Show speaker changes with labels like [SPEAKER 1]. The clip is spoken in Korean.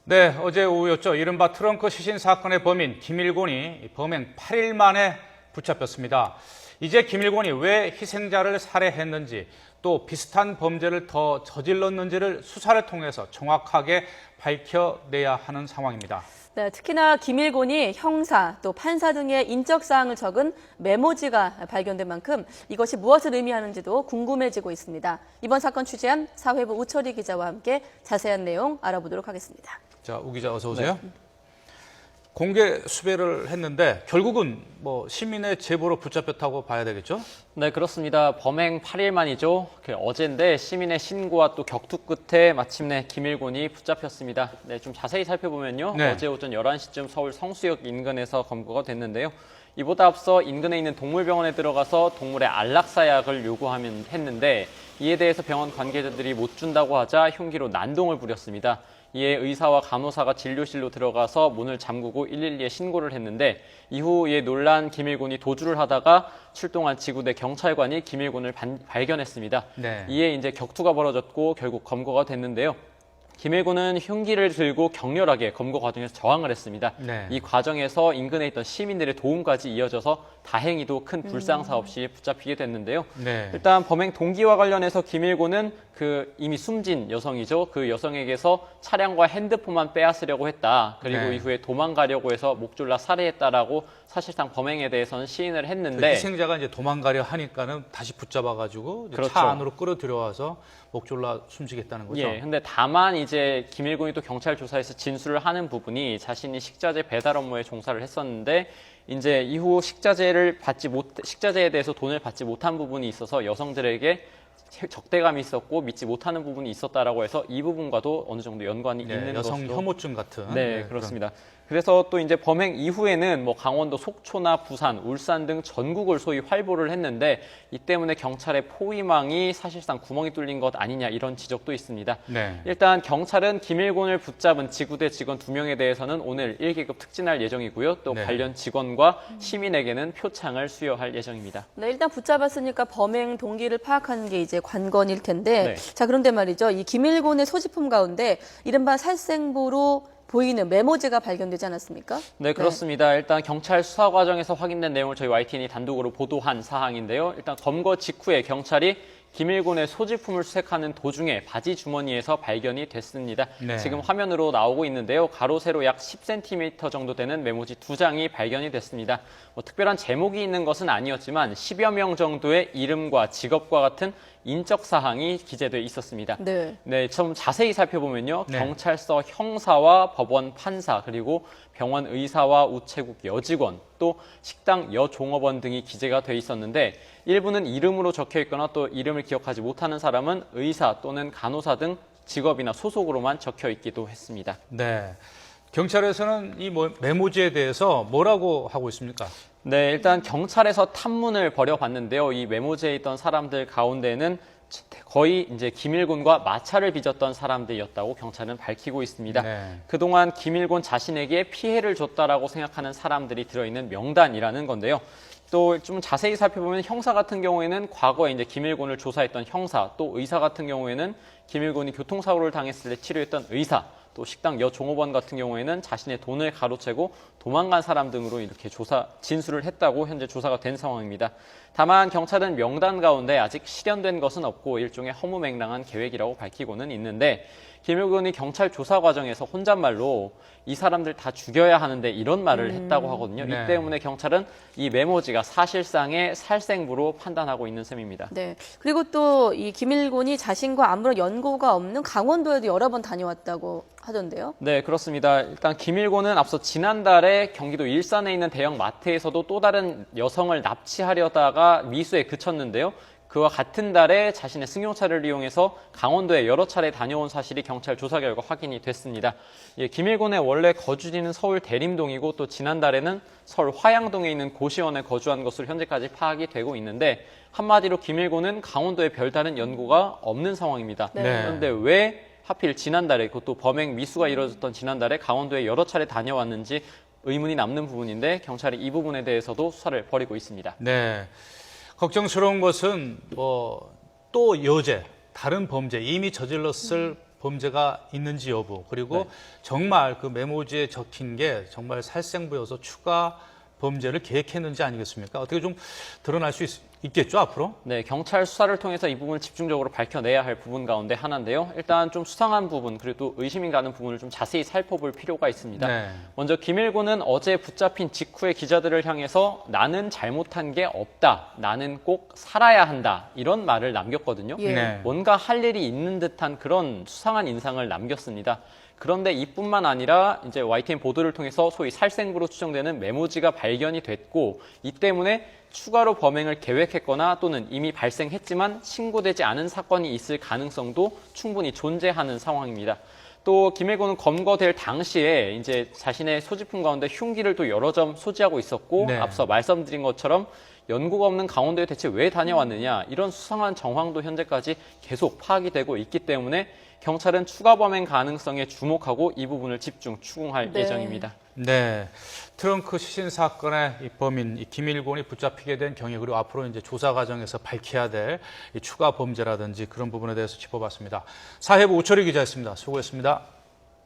[SPEAKER 1] 네, 어제 오후였죠. 이른바 트렁크 시신 사건의 범인 김일곤이 범행 8일 만에 붙잡혔습니다. 이제 김일곤이 왜 희생자를 살해했는지 또 비슷한 범죄를 더 저질렀는지를 수사를 통해서 정확하게 밝혀내야 하는 상황입니다.
[SPEAKER 2] 네, 특히나 김일곤이 형사 또 판사 등의 인적 사항을 적은 메모지가 발견된 만큼 이것이 무엇을 의미하는지도 궁금해지고 있습니다. 이번 사건 취재한 사회부 우철희 기자와 함께 자세한 내용 알아보도록 하겠습니다.
[SPEAKER 1] 자, 우 기자 어서 오세요. 네. 공개 수배를 했는데 결국은 시민의 제보로 붙잡혔다고 봐야 되겠죠?
[SPEAKER 3] 네, 그렇습니다. 범행 8일 만이죠. 어제인데 시민의 신고와 또 격투 끝에 마침내 김일곤이 붙잡혔습니다. 네, 좀 자세히 살펴보면요.
[SPEAKER 1] 네.
[SPEAKER 3] 어제 오전 11시쯤 서울 성수역 인근에서 검거가 됐는데요. 이보다 앞서 인근에 있는 동물병원에 들어가서 동물의 안락사약을 했는데 이에 대해서 병원 관계자들이 못 준다고 하자 흉기로 난동을 부렸습니다. 이에 의사와 간호사가 진료실로 들어가서 문을 잠그고 112에 신고를 했는데 이후 이에 놀란 김일곤이 도주를 하다가 출동한 지구대 경찰관이 김일곤을 발견했습니다.
[SPEAKER 1] 네.
[SPEAKER 3] 이에 이제 격투가 벌어졌고 결국 검거가 됐는데요. 김일곤은 흉기를 들고 격렬하게 검거 과정에서 저항을 했습니다.
[SPEAKER 1] 네.
[SPEAKER 3] 이 과정에서 인근에 있던 시민들의 도움까지 이어져서 다행히도 큰 불상사 없이 붙잡히게 됐는데요.
[SPEAKER 1] 네.
[SPEAKER 3] 일단 범행 동기와 관련해서 김일곤은 이미 숨진 여성이죠. 그 여성에게서 차량과 핸드폰만 빼앗으려고 했다. 그리고
[SPEAKER 1] 네.
[SPEAKER 3] 이후에 도망가려고 해서 목졸라 살해했다라고 사실상 범행에 대해서는 시인을 했는데
[SPEAKER 1] 희생자가 이제 도망가려 하니까는 다시 붙잡아가지고
[SPEAKER 3] 그렇죠.
[SPEAKER 1] 차 안으로 끌어들여와서 목졸라 숨지겠다는 거죠.
[SPEAKER 3] 예, 근데 다만 이제 김일곤이 또 경찰 조사에서 진술을 하는 부분이 자신이 식자재 배달 업무에 종사를 했었는데 이제 이후 식자재에 대해서 돈을 받지 못한 부분이 있어서 여성들에게 적대감이 있었고 믿지 못하는 부분이 있었다라고 해서 이 부분과도 어느 정도 연관이 있는
[SPEAKER 1] 여성
[SPEAKER 3] 것으로
[SPEAKER 1] 혐오증 같은.
[SPEAKER 3] 네, 그렇습니다. 그래서 또 이제 범행 이후에는 강원도 속초나 부산, 울산 등 전국을 소위 활보를 했는데 이 때문에 경찰의 포위망이 사실상 구멍이 뚫린 것 아니냐 이런 지적도 있습니다.
[SPEAKER 1] 네.
[SPEAKER 3] 일단 경찰은 김일곤을 붙잡은 지구대 직원 2명에 대해서는 오늘 1계급 특진할 예정이고요. 또
[SPEAKER 1] 네.
[SPEAKER 3] 관련 직원과 시민에게는 표창을 수여할 예정입니다.
[SPEAKER 2] 네, 일단 붙잡았으니까 범행 동기를 파악하는 게 이제 관건일 텐데,
[SPEAKER 3] 네.
[SPEAKER 2] 자, 그런데 말이죠. 이 김일곤의 소지품 가운데 이른바 살생부로 보이는 메모지가 발견되지 않았습니까?
[SPEAKER 3] 네, 그렇습니다. 일단 경찰 수사 과정에서 확인된 내용을 저희 YTN이 단독으로 보도한 사항인데요. 일단 검거 직후에 경찰이 김일곤의 소지품을 수색하는 도중에 바지 주머니에서 발견이 됐습니다.
[SPEAKER 1] 네.
[SPEAKER 3] 지금 화면으로 나오고 있는데요. 가로 세로 약 10cm 정도 되는 메모지 2장이 발견이 됐습니다. 특별한 제목이 있는 것은 아니었지만 10여 명 정도의 이름과 직업과 같은 인적 사항이 기재돼 있었습니다.
[SPEAKER 2] 네.
[SPEAKER 3] 좀 자세히 살펴보면요.
[SPEAKER 1] 네.
[SPEAKER 3] 경찰서 형사와 법원 판사 그리고 병원 의사와 우체국 여직원 또 식당 여종업원 등이 기재가 돼 있었는데 일부는 이름으로 적혀 있거나 또 이름을 기억하지 못하는 사람은 의사 또는 간호사 등 직업이나 소속으로만 적혀 있기도 했습니다.
[SPEAKER 1] 네. 경찰에서는 이 메모지에 대해서 뭐라고 하고 있습니까?
[SPEAKER 3] 네, 일단 경찰에서 탐문을 벌여봤는데요. 이 메모지에 있던 사람들 가운데는 거의 이제 김일곤과 마찰을 빚었던 사람들이었다고 경찰은 밝히고 있습니다.
[SPEAKER 1] 네.
[SPEAKER 3] 그동안 김일곤 자신에게 피해를 줬다라고 생각하는 사람들이 들어있는 명단이라는 건데요. 또 좀 자세히 살펴보면 형사 같은 경우에는 과거에 이제 김일곤을 조사했던 형사, 또 의사 같은 경우에는 김일곤이 교통사고를 당했을 때 치료했던 의사, 또 식당 여종업원 같은 경우에는 자신의 돈을 가로채고 도망간 사람 등으로 이렇게 진술을 했다고 현재 조사가 된 상황입니다. 다만 경찰은 명단 가운데 아직 실현된 것은 없고 일종의 허무맹랑한 계획이라고 밝히고는 있는데 김일곤이 경찰 조사 과정에서 혼잣말로 이 사람들 다 죽여야 하는데 이런 말을 했다고 하거든요.
[SPEAKER 1] 네.
[SPEAKER 3] 이 때문에 경찰은 이 메모지가 사실상의 살생부로 판단하고 있는 셈입니다.
[SPEAKER 2] 네. 그리고 또 이 김일곤이 자신과 아무런 연고가 없는 강원도에도 여러 번 다녀왔다고 하던데요.
[SPEAKER 3] 네, 그렇습니다. 일단 김일곤은 앞서 지난달에 경기도 일산에 있는 대형 마트에서도 또 다른 여성을 납치하려다가 미수에 그쳤는데요. 그와 같은 달에 자신의 승용차를 이용해서 강원도에 여러 차례 다녀온 사실이 경찰 조사 결과 확인이 됐습니다. 김일곤의 원래 거주지는 서울 대림동이고 또 지난달에는 서울 화양동에 있는 고시원에 거주한 것으로 현재까지 파악이 되고 있는데 한마디로 김일곤은 강원도에 별다른 연고가 없는 상황입니다.
[SPEAKER 2] 네.
[SPEAKER 3] 그런데 왜 하필 지난달에 그것도 범행 미수가 이뤄졌던 지난달에 강원도에 여러 차례 다녀왔는지 의문이 남는 부분인데 경찰이 이 부분에 대해서도 수사를 벌이고 있습니다.
[SPEAKER 1] 네. 걱정스러운 것은 또 여죄, 다른 범죄, 이미 저질렀을 범죄가 있는지 여부, 그리고
[SPEAKER 3] 네.
[SPEAKER 1] 정말 그 메모지에 적힌 게 정말 살생부여서 추가 범죄를 계획했는지 아니겠습니까? 어떻게 좀 드러날 수 있겠죠, 앞으로?
[SPEAKER 3] 네, 경찰 수사를 통해서 이 부분을 집중적으로 밝혀내야 할 부분 가운데 하나인데요. 일단 좀 수상한 부분, 그리고 또 의심이 가는 부분을 좀 자세히 살펴볼 필요가 있습니다.
[SPEAKER 1] 네.
[SPEAKER 3] 먼저 김일곤은 어제 붙잡힌 직후에 기자들을 향해서 나는 잘못한 게 없다, 나는 꼭 살아야 한다, 이런 말을 남겼거든요.
[SPEAKER 2] 예.
[SPEAKER 1] 네.
[SPEAKER 3] 뭔가 할 일이 있는 듯한 그런 수상한 인상을 남겼습니다. 그런데 이뿐만 아니라 이제 YTN 보도를 통해서 소위 살생부로 추정되는 메모지가 발견이 됐고, 이 때문에 추가로 범행을 계획했거나 또는 이미 발생했지만 신고되지 않은 사건이 있을 가능성도 충분히 존재하는 상황입니다. 또 김일곤은 검거될 당시에 이제 자신의 소지품 가운데 흉기를 또 여러 점 소지하고 있었고,
[SPEAKER 1] 네.
[SPEAKER 3] 앞서 말씀드린 것처럼 연고가 없는 강원도에 대체 왜 다녀왔느냐, 이런 수상한 정황도 현재까지 계속 파악이 되고 있기 때문에 경찰은 추가 범행 가능성에 주목하고 이 부분을 집중 추궁할
[SPEAKER 2] 네.
[SPEAKER 3] 예정입니다.
[SPEAKER 1] 네, 트렁크 시신 사건의 이 범인 이 김일곤이 붙잡히게 된 경위, 그리고 앞으로 이제 조사 과정에서 밝혀야 될 이 추가 범죄라든지 그런 부분에 대해서 짚어봤습니다. 사회부 우철희 기자였습니다. 수고했습니다.